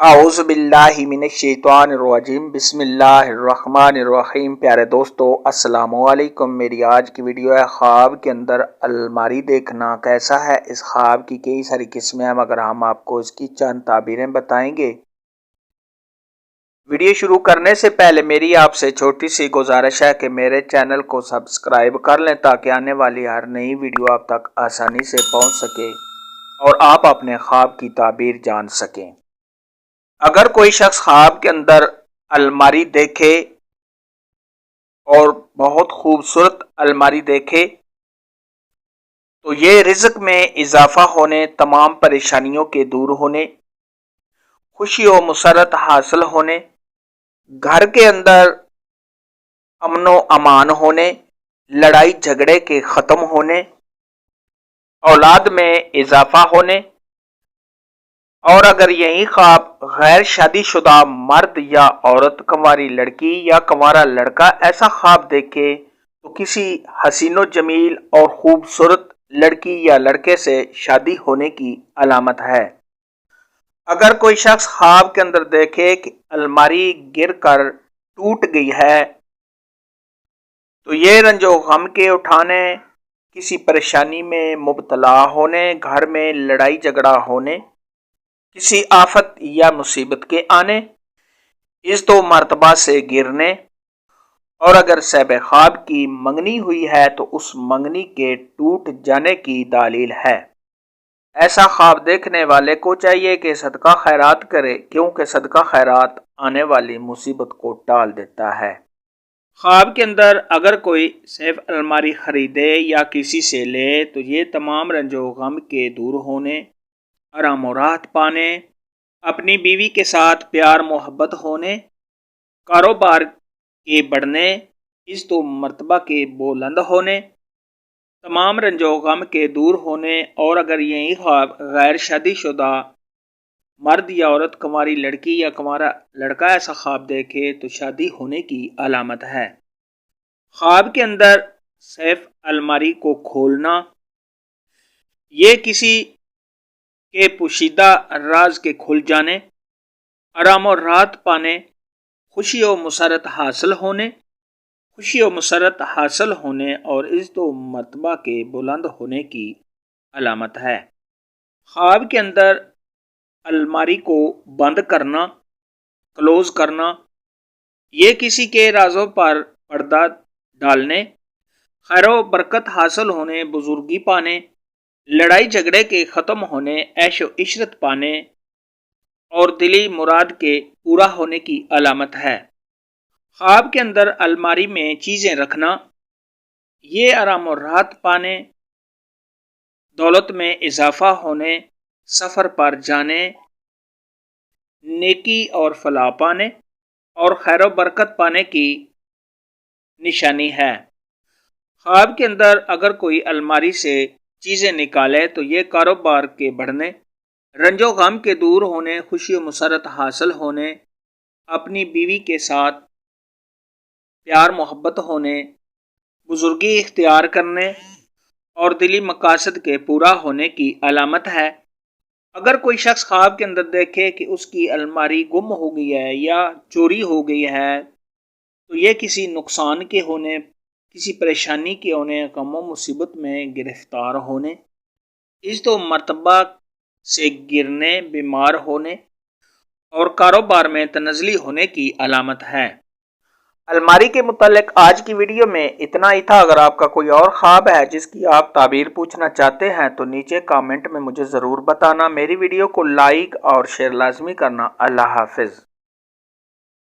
اعوذ باللہ من الشیطان الرجیم بسم اللہ الرحمن الرحیم۔ پیارے دوستو السلام علیکم۔ میری آج کی ویڈیو ہے خواب کے اندر الماری دیکھنا کیسا ہے۔ اس خواب کی کئی ساری قسمیں ہیں مگر ہم آپ کو اس کی چند تعبیریں بتائیں گے۔ ویڈیو شروع کرنے سے پہلے میری آپ سے چھوٹی سی گزارش ہے کہ میرے چینل کو سبسکرائب کر لیں تاکہ آنے والی ہر نئی ویڈیو آپ تک آسانی سے پہنچ سکے اور آپ اپنے خواب کی تعبیر جان سکیں۔ اگر کوئی شخص خواب کے اندر الماری دیکھے اور بہت خوبصورت الماری دیکھے تو یہ رزق میں اضافہ ہونے، تمام پریشانیوں کے دور ہونے، خوشی و مسرت حاصل ہونے، گھر کے اندر امن و امان ہونے، لڑائی جھگڑے کے ختم ہونے، اولاد میں اضافہ ہونے، اور اگر یہی خواب غیر شادی شدہ مرد یا عورت، کنواری لڑکی یا کنوارا لڑکا ایسا خواب دیکھے تو کسی حسین و جمیل اور خوبصورت لڑکی یا لڑکے سے شادی ہونے کی علامت ہے۔ اگر کوئی شخص خواب کے اندر دیکھے کہ الماری گر کر ٹوٹ گئی ہے تو یہ رنج و غم کے اٹھانے، کسی پریشانی میں مبتلا ہونے، گھر میں لڑائی جھگڑا ہونے، کسی آفت یا مصیبت کے آنے، اس دو مرتبہ سے گرنے، اور اگر صاحب خواب کی منگنی ہوئی ہے تو اس منگنی کے ٹوٹ جانے کی دلیل ہے۔ ایسا خواب دیکھنے والے کو چاہیے کہ صدقہ خیرات کرے کیونکہ صدقہ خیرات آنے والی مصیبت کو ٹال دیتا ہے۔ خواب کے اندر اگر کوئی سیف الماری خریدے یا کسی سے لے تو یہ تمام رنج و غم کے دور ہونے، آرام و راحت پانے، اپنی بیوی کے ساتھ پیار محبت ہونے، کاروبار کے بڑھنے، اس دو مرتبہ کے بلند ہونے، تمام رنج و غم کے دور ہونے، اور اگر یہی خواب غیر شادی شدہ مرد یا عورت، کنواری لڑکی یا کنوارا لڑکا ایسا خواب دیکھے تو شادی ہونے کی علامت ہے۔ خواب کے اندر سیف الماری کو کھولنا، یہ کسی کے پوشیدہ راز کے کھل جانے، آرام و راحت پانے، خوشی و مسرت حاصل ہونے، اور اس دو مرتبہ کے بلند ہونے کی علامت ہے۔ خواب کے اندر الماری کو بند کرنا، کلوز کرنا، یہ کسی کے رازوں پر پردہ ڈالنے، خیر و برکت حاصل ہونے، بزرگی پانے، لڑائی جھگڑے کے ختم ہونے، عیش و عشرت پانے اور دلی مراد کے پورا ہونے کی علامت ہے۔ خواب کے اندر الماری میں چیزیں رکھنا، یہ آرام و راحت پانے، دولت میں اضافہ ہونے، سفر پر جانے، نیکی اور فلاح پانے اور خیر و برکت پانے کی نشانی ہے۔ خواب کے اندر اگر کوئی الماری سے چیزیں نکالے تو یہ کاروبار کے بڑھنے، رنج و غم کے دور ہونے، خوشی و مسرت حاصل ہونے، اپنی بیوی کے ساتھ پیار محبت ہونے، بزرگی اختیار کرنے اور دلی مقاصد کے پورا ہونے کی علامت ہے۔ اگر کوئی شخص خواب کے اندر دیکھے کہ اس کی الماری گم ہو گئی ہے یا چوری ہو گئی ہے تو یہ کسی نقصان کے ہونے، کسی پریشانی کے ہونے، غم و مصیبت میں گرفتار ہونے، اس دو مرتبہ سے گرنے، بیمار ہونے اور کاروبار میں تنزلی ہونے کی علامت ہے۔ الماری کے متعلق آج کی ویڈیو میں اتنا ہی تھا۔ اگر آپ کا کوئی اور خواب ہے جس کی آپ تعبیر پوچھنا چاہتے ہیں تو نیچے کامنٹ میں مجھے ضرور بتانا۔ میری ویڈیو کو لائک اور شیئر لازمی کرنا۔ اللہ حافظ۔